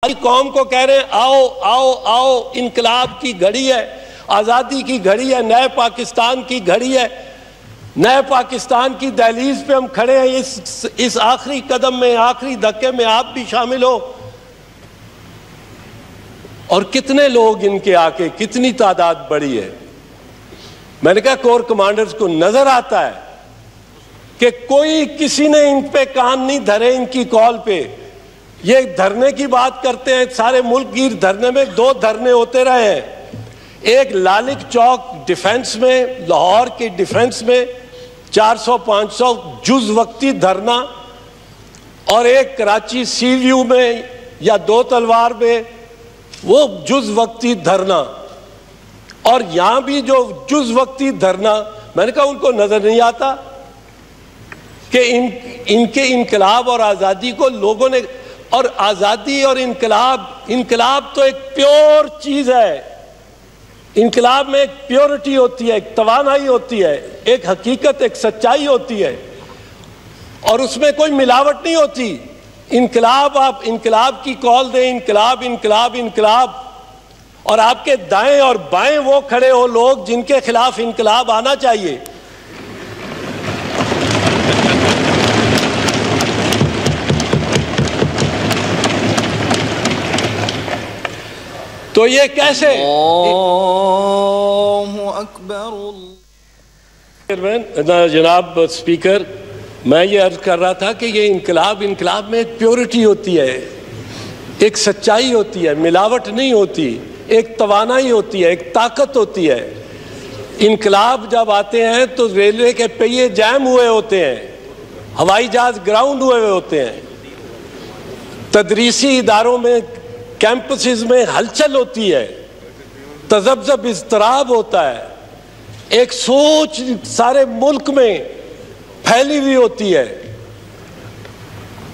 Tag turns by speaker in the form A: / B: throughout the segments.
A: قوم کو کہہ رہے ہیں آؤ آؤ آؤ، انقلاب کی گھڑی ہے، آزادی کی گھڑی ہے، نئے پاکستان کی گھڑی ہے، نئے پاکستان کی دہلیز پہ ہم کھڑے ہیں، اس آخری قدم میں، آخری دھکے میں آپ بھی شامل ہو۔ اور کتنے لوگ ان کے آکے، کتنی تعداد بڑی ہے۔ میں نے کہا کور کمانڈرز کو نظر آتا ہے کہ کوئی کسی نے ان پہ کان نہیں دھرے، ان کی کال پہ۔ یہ دھرنے کی بات کرتے ہیں، سارے ملک گیر دھرنے میں 2 دھرنے ہوتے رہے ہیں، ایک لالک چوک ڈیفنس میں، لاہور کی ڈیفنس میں 400-500 جز وقتی دھرنا، اور ایک کراچی سی ویو میں یا 2 تلوار میں وہ جز وقتی دھرنا۔ اور یہاں بھی جو جز وقتی دھرنا، میں نے کہا ان کو نظر نہیں آتا کہ ان کے انقلاب اور آزادی کو لوگوں نے، اور آزادی اور انقلاب تو ایک پیور چیز ہے۔ انقلاب میں ایک پیورٹی ہوتی ہے، ایک توانائی ہوتی ہے، ایک حقیقت، ایک سچائی ہوتی ہے، اور اس میں کوئی ملاوٹ نہیں ہوتی۔ انقلاب، آپ انقلاب کی کال دیں، انقلاب انقلاب انقلاب، اور آپ کے دائیں اور بائیں وہ کھڑے ہو لوگ جن کے خلاف انقلاب آنا چاہیے۔ تو یہ کیسے؟ اللہ اکبر۔ جناب سپیکر، میں یہ عرض کر رہا تھا کہ یہ انقلاب میں ایک پیورٹی ہوتی ہے، ایک سچائی ہوتی ہے، ملاوٹ نہیں ہوتی، ایک توانائی ہوتی ہے، ایک طاقت ہوتی ہے۔ انقلاب جب آتے ہیں تو ریلوے کے پہیے جام ہوئے ہوتے ہیں، ہوائی جہاز گراؤنڈ ہوئے ہوتے ہیں، تدریسی اداروں میں، کیمپسز میں ہلچل ہوتی ہے، تذبذب، اضطراب ہوتا ہے، ایک سوچ سارے ملک میں پھیلی ہوئی ہوتی ہے،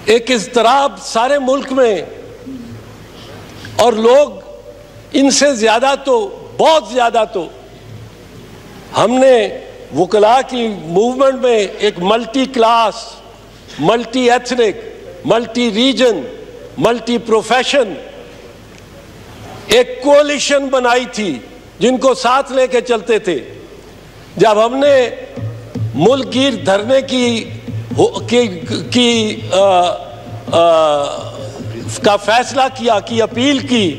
A: ایک اضطراب سارے ملک میں، اور لوگ ان سے زیادہ تو، بہت زیادہ تو، ہم نے وکلاء کی موومنٹ میں ایک multi class, multi ethnic, multi region, multi profession ایک کولیشن بنائی تھی جن کو ساتھ لے کے چلتے تھے۔ جب ہم نے ملک گیر دھرنے کا فیصلہ کیا، کی اپیل کی،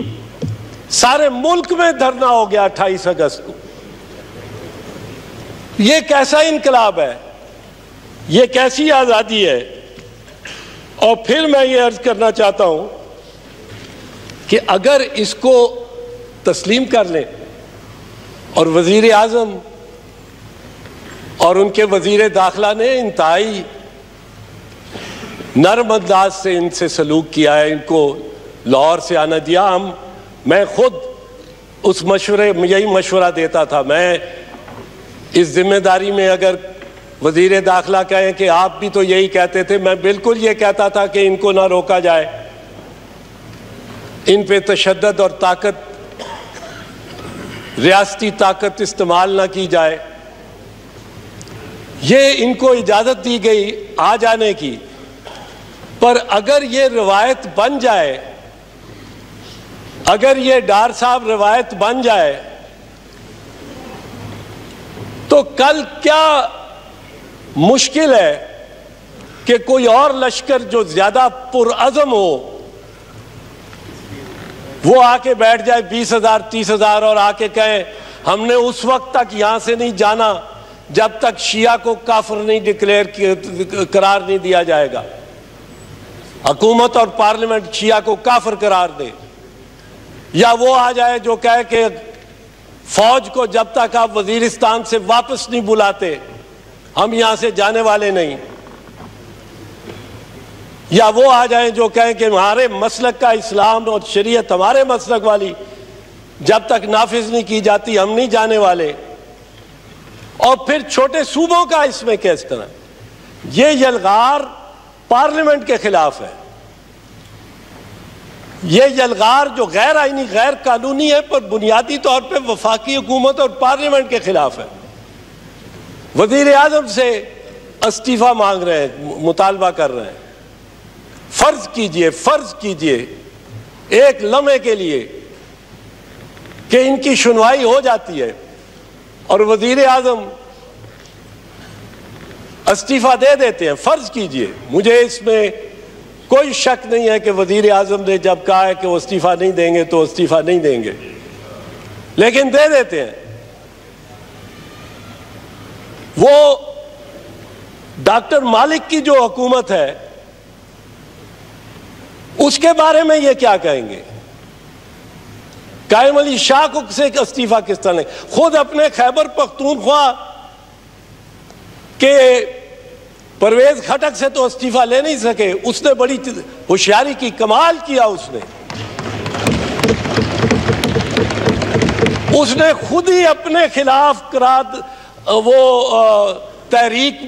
A: سارے ملک میں دھرنا ہو گیا 28 اگست کو۔ یہ کیسا انقلاب ہے، یہ کیسی آزادی ہے؟ اور پھر میں یہ عرض کرنا چاہتا ہوں کہ اگر اس کو تسلیم کر لیں، اور وزیر اعظم اور ان کے وزیر داخلہ نے انتہائی نرم انداز سے ان سے سلوک کیا ہے، ان کو لاہور سے آنا دیا، میں خود اس یہی مشورہ دیتا تھا۔ میں اس ذمہ داری میں، اگر وزیر داخلہ کہیں کہ آپ بھی تو یہی کہتے تھے، میں بالکل یہ کہتا تھا کہ ان کو نہ روکا جائے، ان پہ تشدد اور طاقت، ریاستی طاقت استعمال نہ کی جائے۔ یہ ان کو اجازت دی گئی آ جانے کی، پر اگر یہ روایت بن جائے، اگر یہ ڈار صاحب روایت بن جائے، تو کل کیا مشکل ہے کہ کوئی اور لشکر جو زیادہ پرعزم ہو وہ آ کے بیٹھ جائے 20,000 30,000 اور آ کے کہیں ہم نے اس وقت تک یہاں سے نہیں جانا جب تک شیعہ کو کافر نہیں قرار نہیں دیا جائے گا۔ حکومت اور پارلیمنٹ شیعہ کو کافر قرار دے، یا وہ آ جائے جو کہے کہ فوج کو جب تک آپ وزیرستان سے واپس نہیں بلاتے ہم یہاں سے جانے والے نہیں، یا وہ آ جائیں جو کہیں کہ ہمارے مسلک کا اسلام اور شریعت ہمارے مسلک والی جب تک نافذ نہیں کی جاتی ہم نہیں جانے والے۔ اور پھر چھوٹے صوبوں کا اس میں کس طرح یہ یلغار پارلیمنٹ کے خلاف ہے، یہ یلغار جو غیر آئینی، غیر قانونی ہے، پر بنیادی طور پہ وفاقی حکومت اور پارلیمنٹ کے خلاف ہے۔ وزیر اعظم سے استعفیٰ مانگ رہے ہیں، مطالبہ کر رہے ہیں۔ فرض کیجئے ایک لمحے کے لیے کہ ان کی سنوائی ہو جاتی ہے اور وزیر اعظم استعفیٰ دے دیتے ہیں. فرض کیجئے, مجھے اس میں کوئی شک نہیں ہے کہ وزیر اعظم نے جب کہا ہے کہ وہ استعفیٰ نہیں دیں گے تو استعفیٰ نہیں دیں گے, لیکن دے دیتے ہیں. وہ ڈاکٹر مالک کی جو حکومت ہے اس کے بارے میں یہ کیا کہیں گے؟ قائم علی شاہ کو سے استعفیٰ کس طرح لیں؟ خود اپنے خیبر پختونخوا کے پرویز خٹک سے تو استعفیٰ لے نہیں سکے, اس نے بڑی ہوشیاری کی, کمال کیا اس نے خود ہی اپنے خلاف وہ تحریک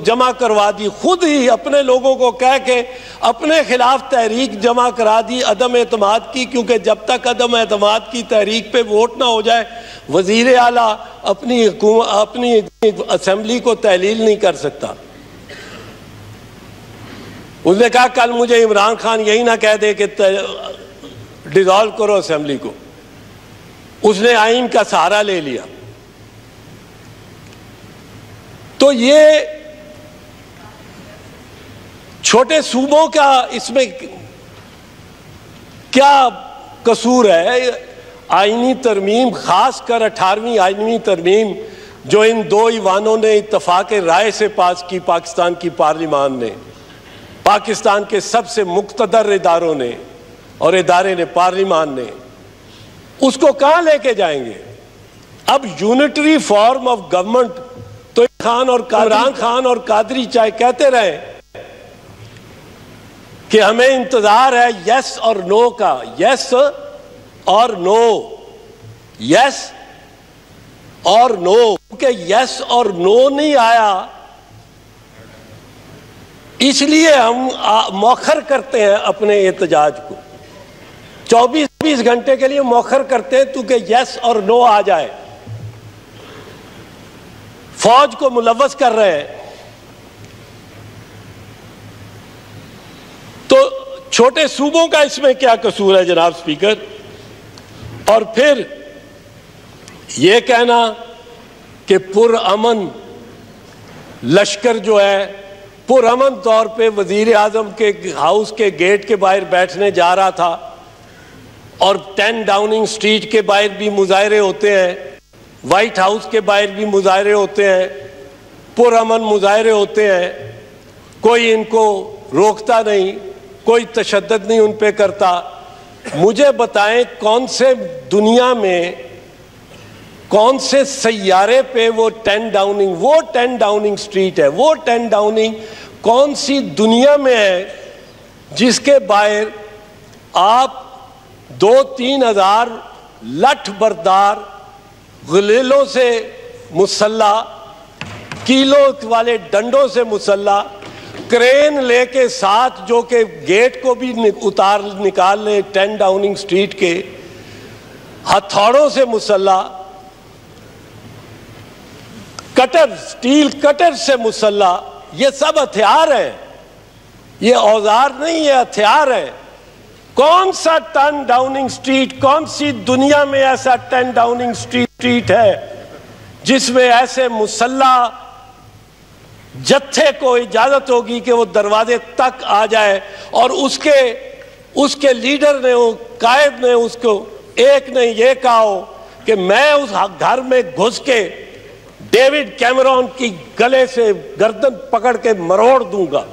A: جمع کروا دی, خود ہی اپنے لوگوں کو کہہ کے اپنے خلاف تحریک جمع کرا دی عدم اعتماد کی, کیونکہ جب تک عدم اعتماد کی تحریک پہ ووٹ نہ ہو جائے وزیر اعلیٰ اپنی اسمبلی کو تحلیل نہیں کر سکتا. اس نے کہا کل مجھے عمران خان یہی نہ کہہ دے کہ ڈیزالو کرو اسمبلی کو. اس نے آئین کا سہارا لے لیا. تو یہ چھوٹے صوبوں کا اس میں کیا قصور ہے؟ آئینی ترمیم, خاص کر 18ویں آئینی ترمیم جو ان دو ایوانوں نے اتفاق رائے سے پاس کی, پاکستان کی پارلیمان نے, پاکستان کے سب سے مقتدر اداروں نے اور ادارے نے, پارلیمان نے, اس کو کہاں لے کے جائیں گے؟ اب یونٹری فارم آف گورنمنٹ تو عمران خان اور قادری چاہے کہتے رہے کہ ہمیں انتظار ہے یس اور نو کا, یس اور نو, یس اور نو, کیونکہ یس اور نو نہیں آیا اس لیے ہم مؤخر کرتے ہیں اپنے احتجاج کو, 24 گھنٹے کے لیے مؤخر کرتے ہیں کیونکہ یس اور نو آ جائے. فوج کو ملوث کر رہے ہیں. تو چھوٹے صوبوں کا اس میں کیا قصور ہے جناب سپیکر؟ اور پھر یہ کہنا کہ پرامن لشکر جو ہے پرامن طور پہ وزیر اعظم کے ہاؤس کے گیٹ کے باہر بیٹھنے جا رہا تھا اور 10 ڈاؤننگ سٹریٹ کے باہر بھی مظاہرے ہوتے ہیں, وائٹ ہاؤس کے باہر بھی مظاہرے ہوتے ہیں, پرامن مظاہرے ہوتے ہیں, کوئی ان کو روکتا نہیں, کوئی تشدد نہیں ان پہ کرتا. مجھے بتائیں کون سے دنیا میں, کون سے سیارے پہ وہ 10 ڈاؤننگ سٹریٹ ہے, وہ 10 ڈاؤننگ کون سی دنیا میں ہے جس کے باہر آپ 2-3 ہزار لٹھ بردار غلیلوں سے مسلح, کیلوں والے ڈنڈوں سے مسلح, کرین لے کے ساتھ جو کہ گیٹ کو بھی نکال لے 10 ڈاؤننگ سٹریٹ کے, ہتھوڑوں سے مسلح, کٹر, سٹیل کٹر سے مسلح, یہ سب ہتھیار ہیں, یہ اوزار نہیں, یہ ہتھیار ہیں. کون سا 10 ڈاؤننگ سٹریٹ, کون سی دنیا میں ایسا 10 ڈاؤننگ سٹریٹ ہے جس میں ایسے مسلح جتھے کو اجازت ہوگی کہ وہ دروازے تک آ جائے اور اس کے لیڈر نے, قائد نے اس کو ایک نے یہ کہا ہو کہ میں اس گھر میں گھس کے ڈیوڈ کیمرون کی گلے سے گردن پکڑ کے مروڑ دوں گا؟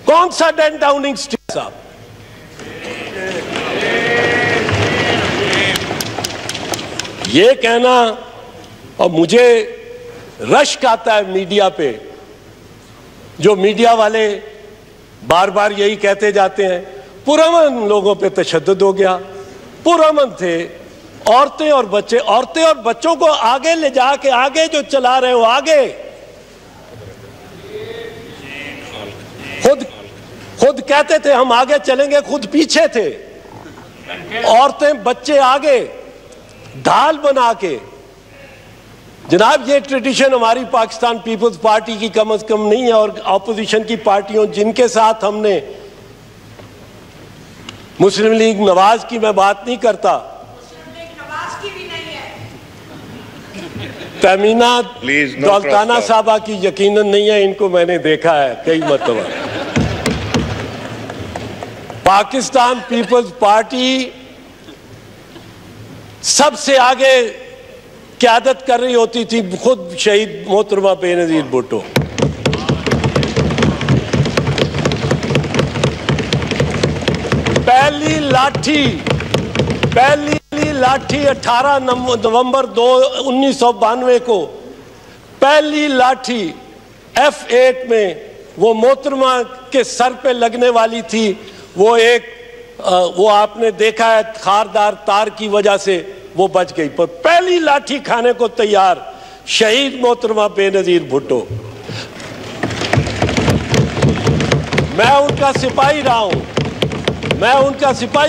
A: کون سا 10 ڈاؤننگ سٹریٹ صاحب؟ یہ کہنا, اور مجھے رشک آتا ہے میڈیا پہ, جو میڈیا والے بار بار یہی کہتے جاتے ہیں پرامن لوگوں پہ تشدد ہو گیا. پرامن تھے عورتیں اور بچوں کو آگے لے جا کے آگے جو چلا رہے ہو, آگے خود کہتے تھے ہم آگے چلیں گے, خود پیچھے تھے. عورتیں بچے آگے ڈھال بنا کے. جناب یہ ٹریڈیشن ہماری پاکستان پیپلز پارٹی کی کم از کم نہیں ہے, اور اپوزیشن کی پارٹیوں جن کے ساتھ ہم نے مسلم لیگ نواز کی میں بات نہیں کرتا، تہمینہ دولتانہ صاحبہ کی یقیناً نہیں ہے، ان کو میں نے دیکھا ہے کئی مرتبہ۔ پاکستان پیپلز پارٹی سب سے آگے قیادت کر رہی ہوتی تھی خود شہید محترمہ بے نظیر بھٹو۔ پہلی لاٹھی 18 نومبر 1992 کو پہلی لاٹھی F8 میں وہ محترمہ کے سر پہ لگنے والی تھی، وہ آپ نے دیکھا ہے خاردار تار کی وجہ سے وہ بچ گئی، پر پہلی لاٹھی کھانے کو تیار شہید محترمہ بے نظیر بھٹو۔ میں ان کا سپاہی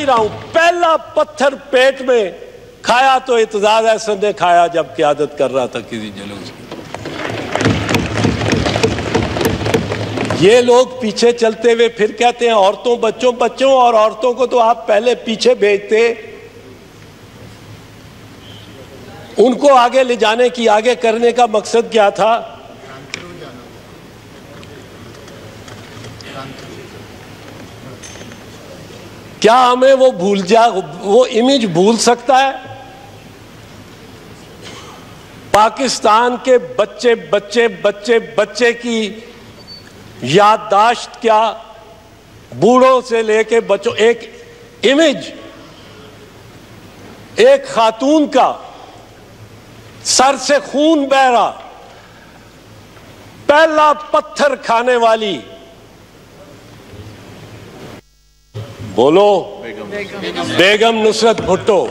A: رہا ہوں، پہلا پتھر پیٹ میں کھایا تو اعتزاز احسن نے کھایا جب قیادت کر رہا تھا کسی جلوس کی۔ یہ لوگ پیچھے چلتے ہوئے پھر کہتے ہیں عورتوں بچوں اور عورتوں کو تو آپ پہلے پیچھے بھیجتے، ان کو آگے لے جانے کی، آگے کرنے کا مقصد کیا تھا؟ کیا ہمیں وہ امیج بھول سکتا ہے؟ پاکستان کے بچے کی یادداشت کیا، بوڑھوں سے لے کے بچوں، ایک امیج ایک خاتون کا سر سے خون بہہ رہا، پہلا پتھر کھانے والی، بولو بیگم نصرت بھٹو۔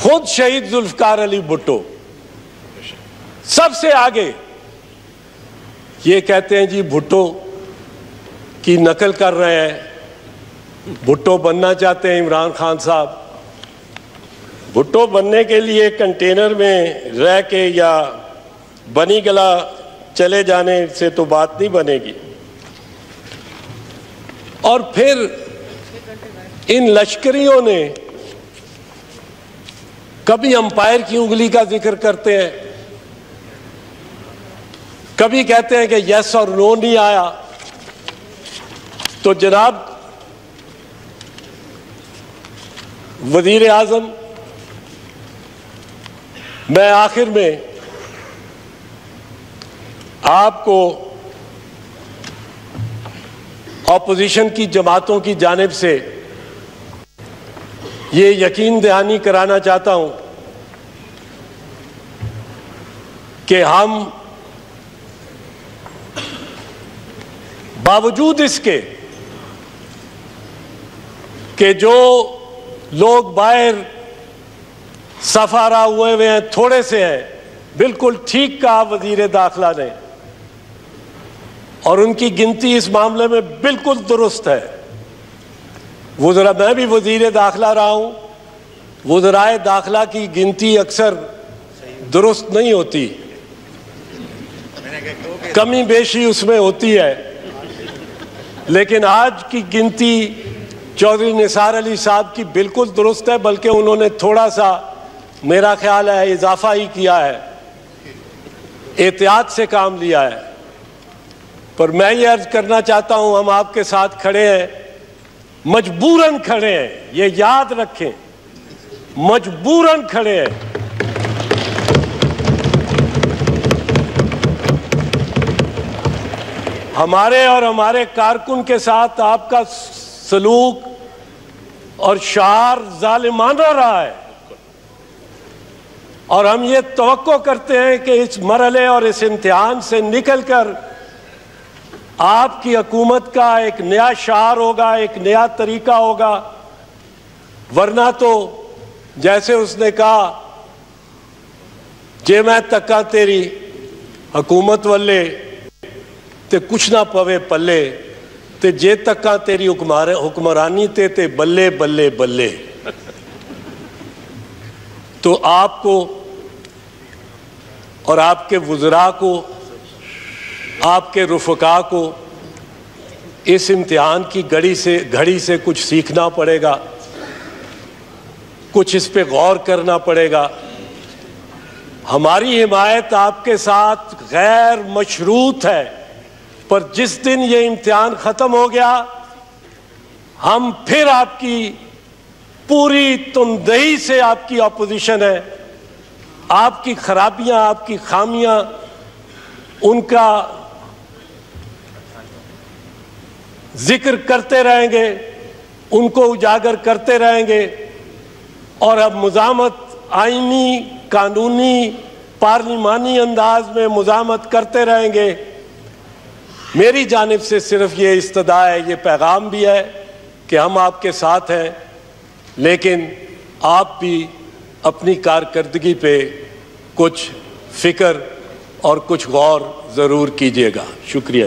A: خود شہید ذوالفقار علی بھٹو سب سے آگے یہ کہتے ہیں جی بھٹو کی نقل کر رہے ہیں، بھٹو بننا چاہتے ہیں عمران خان صاحب۔ بھٹو بننے کے لیے کنٹینر میں رہ کے یا بنی گلا چلے جانے سے تو بات نہیں بنے گی۔ اور پھر ان لشکریوں نے کبھی امپائر کی انگلی کا ذکر کرتے ہیں، کبھی کہتے ہیں کہ یس اور نو نہیں آیا۔ تو جناب وزیر اعظم، میں آخر میں آپ کو اپوزیشن کی جماعتوں کی جانب سے یہ یقین دہانی کرانا چاہتا ہوں کہ ہم باوجود اس کے کہ جو لوگ باہر سفارا ہوئے ہیں تھوڑے سے ہیں، بالکل ٹھیک کہا وزیر داخلہ نے، اور ان کی گنتی اس معاملے میں بالکل درست ہے۔ میں بھی وزیر داخلہ رہا ہوں، وزرائے داخلہ کی گنتی اکثر درست نہیں ہوتی، کمی بیشی اس میں ہوتی ہے، لیکن آج کی گنتی چودھری نثار علی صاحب کی بالکل درست ہے، بلکہ انہوں نے تھوڑا سا میرا خیال ہے اضافہ ہی کیا ہے، احتیاط سے کام لیا ہے۔ پر میں یہ عرض کرنا چاہتا ہوں، ہم آپ کے ساتھ کھڑے ہیں، مجبوراً کھڑے ہیں، یہ یاد رکھیں، مجبوراً کھڑے ہیں۔ ہمارے اور ہمارے کارکن کے ساتھ آپ کا سلوک اور شعار ظالمانہ رہا ہے، اور ہم یہ توقع کرتے ہیں کہ اس مرحلے اور اس امتحان سے نکل کر آپ کی حکومت کا ایک نیا شعار ہوگا، ایک نیا طریقہ ہوگا، ورنہ تو جیسے اس نے کہا جے میں تکا تیری حکومت والے تے کچھ نہ پوے پلے، تے جے تکا تیری حکمرانی تے بلے بلے بلے۔ تو آپ کو اور آپ کے وزراء کو، آپ کے رفقا کو اس امتحان کی گھڑی سے کچھ سیکھنا پڑے گا، کچھ اس پہ غور کرنا پڑے گا۔ ہماری حمایت آپ کے ساتھ غیر مشروط ہے، پر جس دن یہ امتحان ختم ہو گیا ہم پھر آپ کی پوری تندہی سے آپ کی اپوزیشن ہے، آپ کی خرابیاں، آپ کی خامیاں، ان کا ذکر کرتے رہیں گے، ان کو اجاگر کرتے رہیں گے، اور اب مزاحمت آئینی، قانونی، پارلیمانی انداز میں مزاحمت کرتے رہیں گے۔ میری جانب سے صرف یہ استدعا ہے، یہ پیغام بھی ہے کہ ہم آپ کے ساتھ ہیں، لیکن آپ بھی اپنی کارکردگی پہ کچھ فکر اور کچھ غور ضرور کیجیے گا۔ شکریہ۔